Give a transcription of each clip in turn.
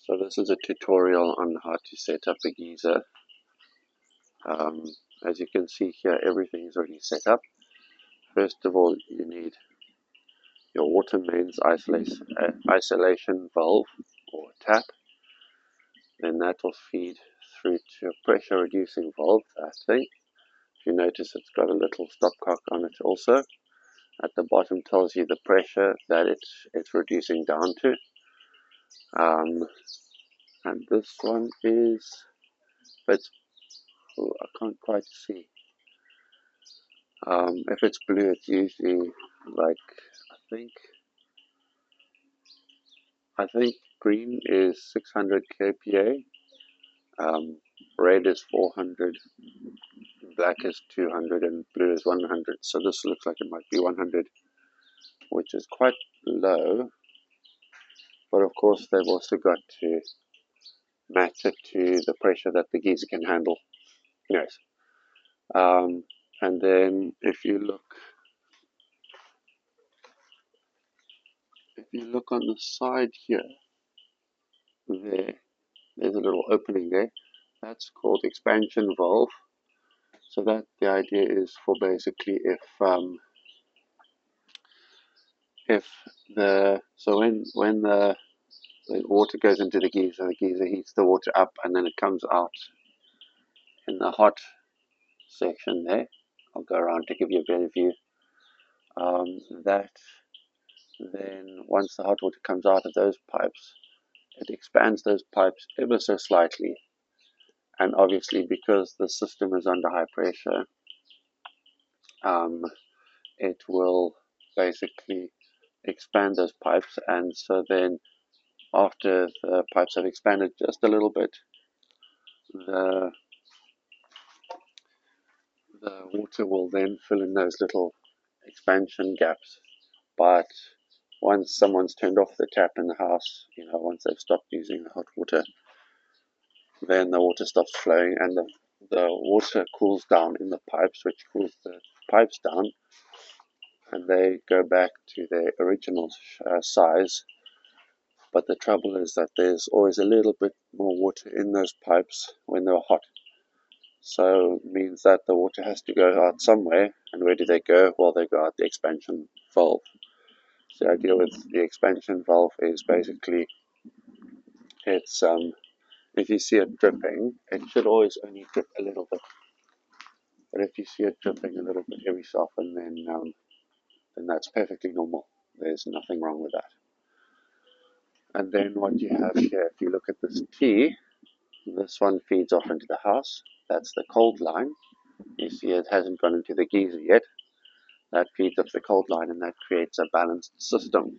So this is a tutorial on how to set up a geyser. As you can see here, everything is already set up. First of all, you need your water mains isolation valve or tap. Then that will feed through to a pressure reducing valve, that thing. If you notice, it's got a little stopcock on it also. At the bottom tells you the pressure that it's reducing down to. And this one is, but I can't quite see. If it's blue, it's usually like I think green is 600 kPa, red is 400, black is 200, and blue is 100. So this looks like it might be 100, which is quite low. But of course, they've also got to match it to the pressure that the geyser can handle. Yes. And then if you look on the side here, there's a little opening there. That's called expansion valve. So that the idea is for basically if when the water goes into the geyser heats the water up and then it comes out in the hot section there. I'll go around to give you a better view. That then once the hot water comes out of those pipes, it expands those pipes ever so slightly, and obviously because the system is under high pressure, it will basically expand those pipes, and so then after the pipes have expanded just a little bit, the water will then fill in those little expansion gaps. But once someone's turned off the tap in the house, once they've stopped using the hot water, then the water stops flowing and the water cools down in the pipes, which cools the pipes down, and they go back to their original size. But the trouble is that there's always a little bit more water in those pipes when they're hot. So it means that the water has to go out somewhere. And where do they go? Well, they go out the expansion valve. So the idea with the expansion valve is basically it's if you see it dripping, it should always only drip a little bit. But if you see it dripping a little bit every so often, then that's perfectly normal. There's nothing wrong with that. And then what you have here, if you look at this T, this one feeds off into the house. That's the cold line. You see it hasn't gone into the geyser yet. That feeds off the cold line, and that creates a balanced system.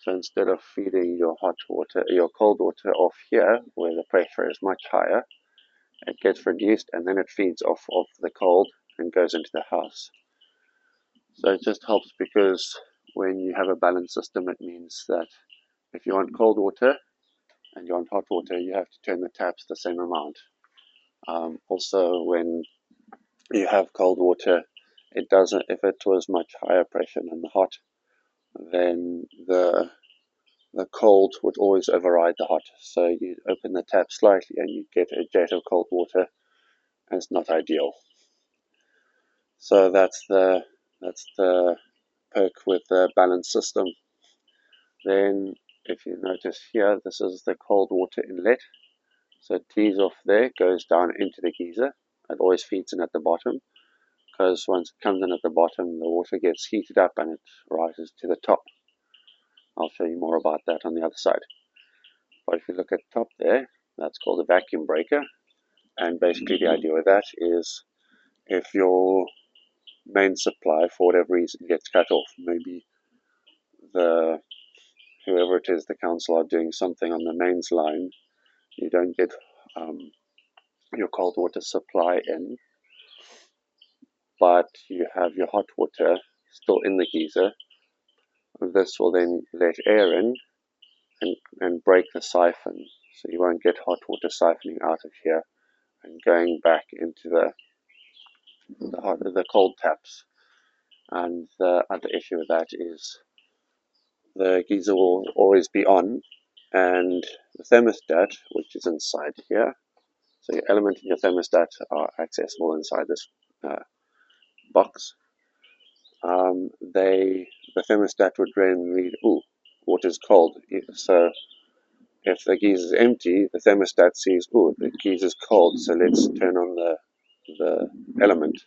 So instead of feeding your cold water off here, where the pressure is much higher, it gets reduced and then it feeds off of the cold and goes into the house. So it just helps because when you have a balanced system, it means that if you want cold water and you want hot water, you have to turn the taps the same amount. Also, when you have cold water, it doesn't. If it was much higher pressure than the hot, then the cold would always override the hot. So you open the tap slightly and you get a jet of cold water, and it's not ideal. So that's the perk with the balanced system. Then if you notice here, this is the cold water inlet. So it tees off there, goes down into the geyser. It always feeds in at the bottom, because once it comes in at the bottom, the water gets heated up and it rises to the top. I'll show you more about that on the other side. But if you look at the top there, that's called a vacuum breaker. And basically the idea with that is if your main supply, for whatever reason, gets cut off, maybe whoever it is, the council, are doing something on the mains line, you don't get your cold water supply in, but you have your hot water still in the geyser. This will then let air in and break the siphon, so you won't get hot water siphoning out of here and going back into the cold taps. And the other issue with that is the geyser will always be on, and the thermostat, which is inside here. So your element and your thermostat are accessible inside this box. The thermostat would then read, "Ooh, water's cold." So if the geyser is empty, the thermostat sees, "Ooh, the geyser is cold, so let's turn on the element."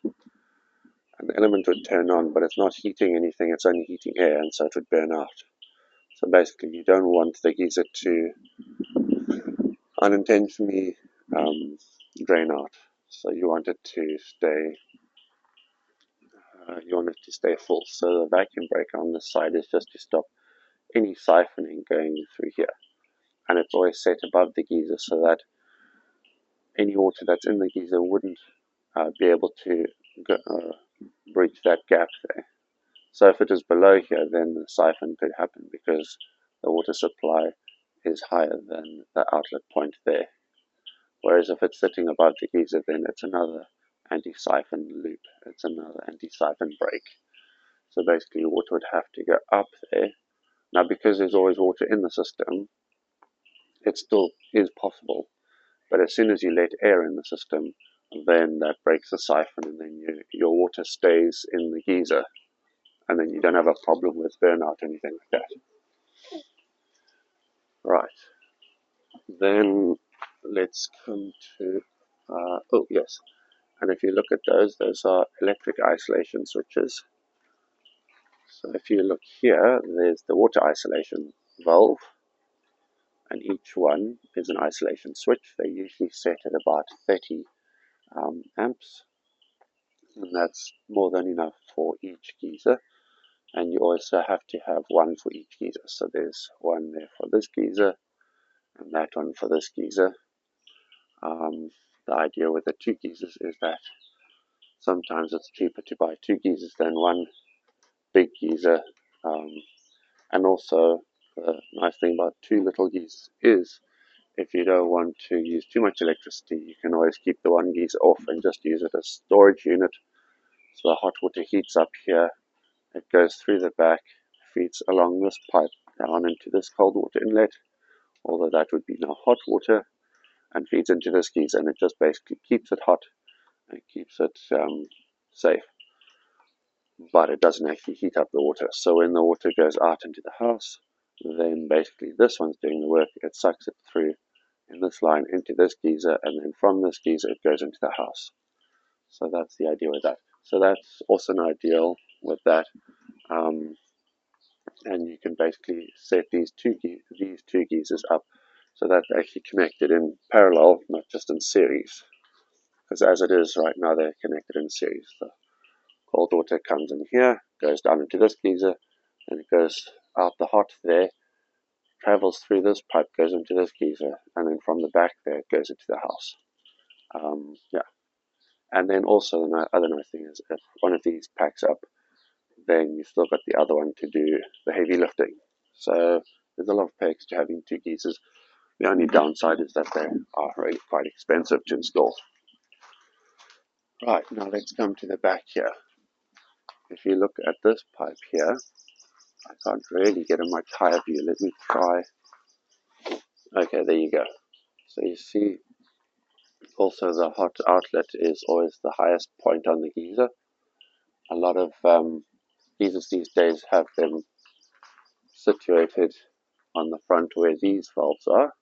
And the element would turn on, but it's not heating anything; it's only heating air, and so it would burn out. So basically, you don't want the geyser to unintentionally drain out. So you want it to stay full. So the vacuum breaker on this side is just to stop any siphoning going through here, and it's always set above the geyser so that any water that's in the geyser wouldn't be able to breach that gap there. So if it is below here, then the siphon could happen because the water supply is higher than the outlet point there. Whereas if it's sitting above the geyser, then it's another anti-siphon loop. It's another anti-siphon break. So basically water would have to go up there. Now because there's always water in the system, it still is possible. But as soon as you let air in the system, then that breaks the siphon and then your water stays in the geyser. And then you don't have a problem with burnout or anything like that. Right. Then let's come to, oh yes. And if you look at those are electric isolation switches. So if you look here, there's the water isolation valve, and each one is an isolation switch. They usually set at about 30 amps, and that's more than enough for each geyser. And you also have to have one for each geyser. So there's one there for this geyser, and that one for this geyser. The idea with the two geysers is that sometimes it's cheaper to buy two geysers than one big geyser. And also, the nice thing about two little geysers is if you don't want to use too much electricity, you can always keep the one geyser off and just use it as storage unit. So the hot water heats up here, it goes through the back, feeds along this pipe down into this cold water inlet, although that would be now hot water, and feeds into this geyser, and it just basically keeps it hot and keeps it safe. But it doesn't actually heat up the water. So when the water goes out into the house, then basically this one's doing the work. It sucks it through in this line into this geyser, and then from this geyser it goes into the house. So that's the idea with that. So that's also an ideal with that. And you can basically set these two geysers up so that they're actually connected in parallel, not just in series. Because as it is right now, they're connected in series. The cold water comes in here, goes down into this geyser, and it goes out the hot there, travels through this pipe, goes into this geyser, and then from the back there, it goes into the house. Yeah. And then also the other nice thing is if one of these packs up, then you've still got the other one to do the heavy lifting. So there's a lot of perks to having two geysers. The only downside is that they are really quite expensive to install. Right, now let's come to the back here. If you look at this pipe here, I can't really get a much higher view. Let me try. Okay, there you go. So you see also the hot outlet is always the highest point on the geyser. A lot of geysers these days have them situated on the front where these valves are,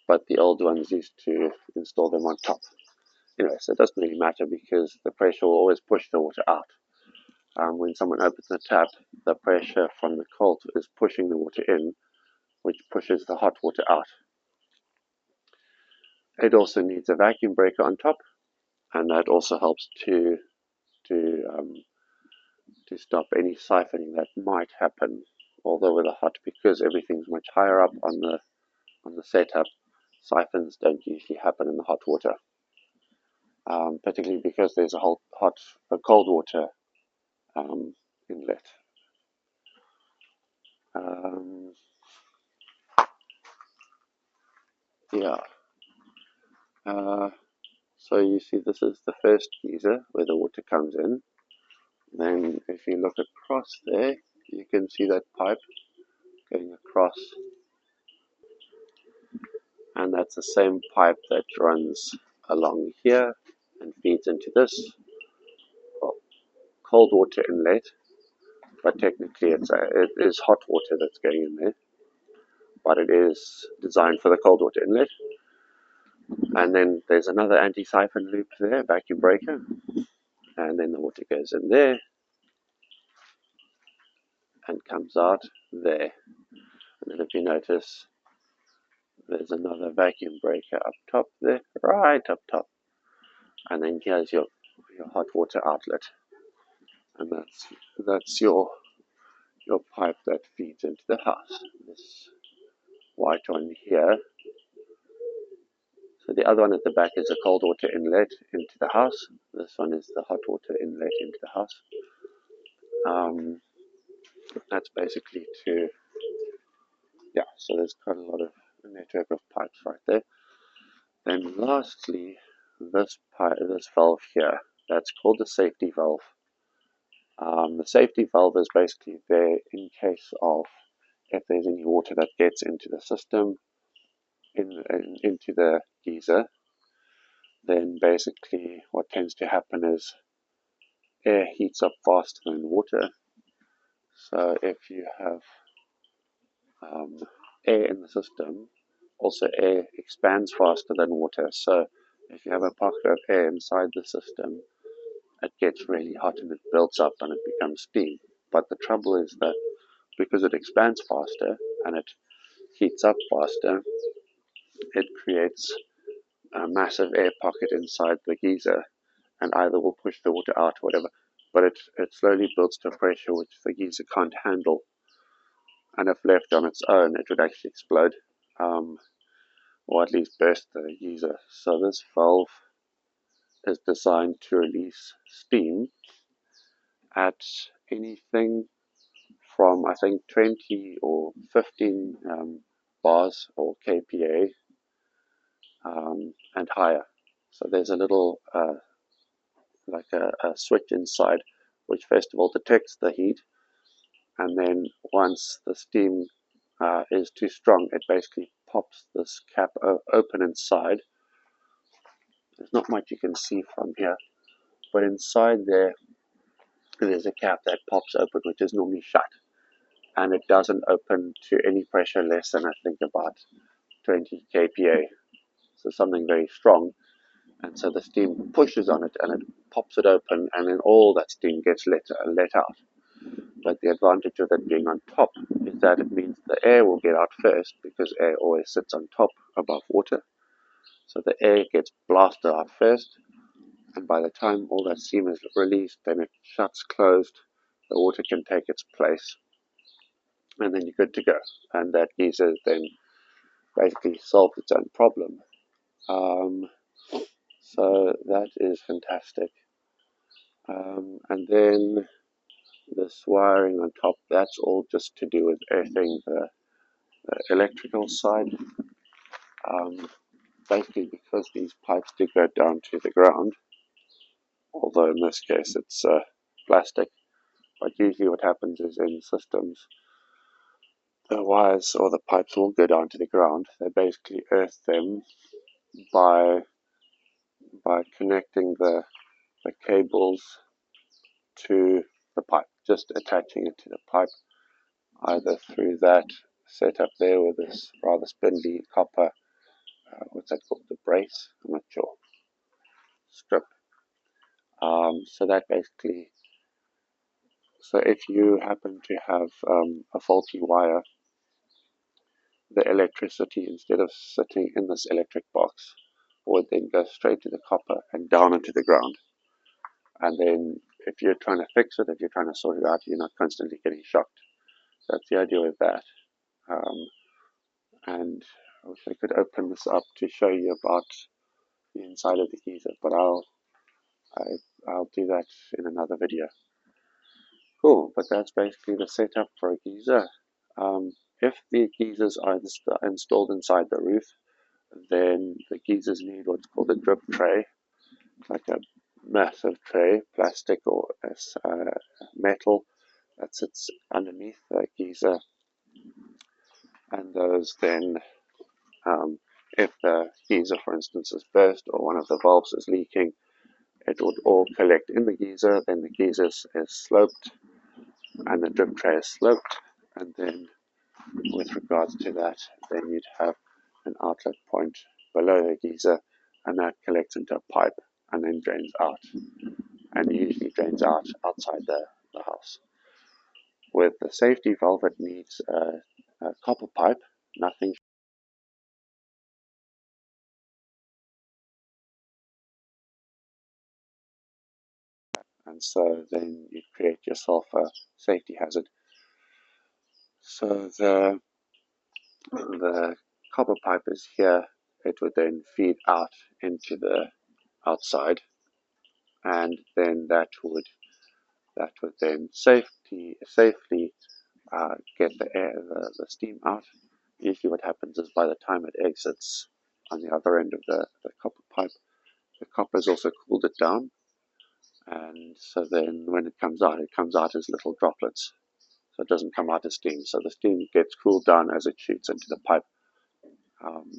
but the old ones used to install them on top. Anyway, so it doesn't really matter because the pressure will always push the water out. When someone opens the tap, the pressure from the cold is pushing the water in, which pushes the hot water out. It also needs a vacuum breaker on top, and that also helps to stop any siphoning that might happen. Although with a hot, because everything's much higher up on the setup, siphons don't usually happen in the hot water, particularly because there's a cold water inlet. Yeah. So you see this is the first geyser where the water comes in. Then if you look across there, you can see that pipe going across and that's the same pipe that runs along here and feeds into this cold water inlet, but technically it is hot water that's going in there, but it is designed for the cold water inlet. And then there's another anti-siphon loop there, vacuum breaker, and then the water goes in there and comes out there. And then if you notice, there's another vacuum breaker up top there, right up top. And then here's your hot water outlet. And that's your pipe that feeds into the house. This white one here. So the other one at the back is a cold water inlet into the house. This one is the hot water inlet into the house. That's basically so there's quite a lot of network of pipes right there. Then lastly, this valve here, that's called the safety valve. The safety valve is basically there in case of if there's any water that gets into the system, into the geyser, then basically what tends to happen is air heats up faster than water. So if you have air in the system, also air expands faster than water. So if you have a pocket of air inside the system, it gets really hot and it builds up and it becomes steam. But the trouble is that because it expands faster and it heats up faster, it creates a massive air pocket inside the geyser and either will push the water out or whatever. But it slowly builds to a pressure which the geyser can't handle. And if left on its own, it would actually explode, or at least burst the geyser. So this valve is designed to release steam at anything from, I think, 20 or 15 bars or kPa and higher. So there's a little like a switch inside which first of all detects the heat, and then once the steam is too strong, it basically pops this cap open inside. There's not much you can see from here, but inside there's a cap that pops open, which is normally shut, and it doesn't open to any pressure less than, I think, about 20 kPa. So something very strong, and so the steam pushes on it and it pops it open, and then all that steam gets let out. But the advantage of it being on top is that it means the air will get out first, because air always sits on top above water. So the air gets blasted out first, and by the time all that steam is released, then it shuts closed, the water can take its place, and then you're good to go. And that geyser then basically solved its own problem. So that is fantastic. And then this wiring on top, that's all just to do with earthing the electrical side. Basically, because these pipes do go down to the ground, although in this case it's plastic, but usually what happens is in systems, the wires or the pipes will go down to the ground. They basically earth them by connecting the cables to the pipe, just attaching it to the pipe, either through that setup there with this rather spindly copper, what's that called, the brace, I'm not sure, strip. So that basically, so if you happen to have a faulty wire, the electricity, instead of sitting in this electric box, would then go straight to the copper and down into the ground. And then if you're trying to fix it, if you're trying to sort it out, you're not constantly getting shocked. That's the idea with that. And I wish I could open this up to show you about the inside of the geyser, but I'll do that in another video. Cool, but that's basically the setup for a geyser. If the geysers are installed inside the roof, then the geysers need what's called a drip tray. It's like a massive tray, plastic or metal, that sits underneath the geyser, and those then if the geyser, for instance, is burst or one of the valves is leaking, it would all collect in the geyser. Then the geyser is sloped and the drip tray is sloped, and then with regards to that, then you'd have an outlet point below the geyser, and that collects into a pipe and then drains out, and usually drains out outside the house. With the safety valve, it needs a copper pipe, nothing. And so then you create yourself a safety hazard. So the copper pipe is here. It would then feed out into the outside, and then that would then safely get the air, the steam out. Usually, what happens is by the time it exits on the other end of the copper pipe, the copper has also cooled it down, and so then when it comes out as little droplets. So it doesn't come out as steam. So the steam gets cooled down as it shoots into the pipe. Um,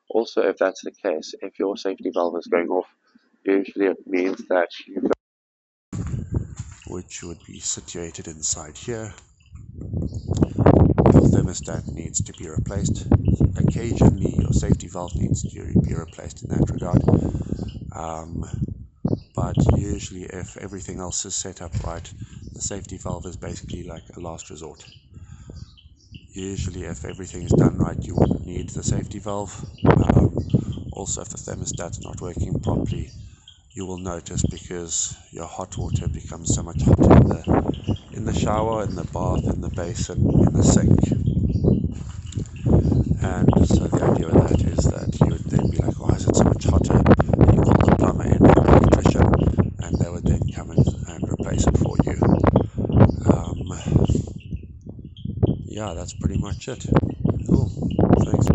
Also, if that's the case, if your safety valve is going off, usually it means that you've got, which would be situated inside here. Your thermostat needs to be replaced. Occasionally, your safety valve needs to be replaced in that regard. But usually, if everything else is set up right, the safety valve is basically like a last resort. Usually, if everything is done right, you wouldn't need the safety valve. Also, if the thermostat's not working properly, you will notice, because your hot water becomes so much hotter in the shower, in the bath, in the basin, in the sink. And so the idea with that is that you would then be like, why is it so much hotter? You call the plumber in, or the electrician, and they would then come in and replace it for you. Yeah, that's pretty much it. Cool. Thanks.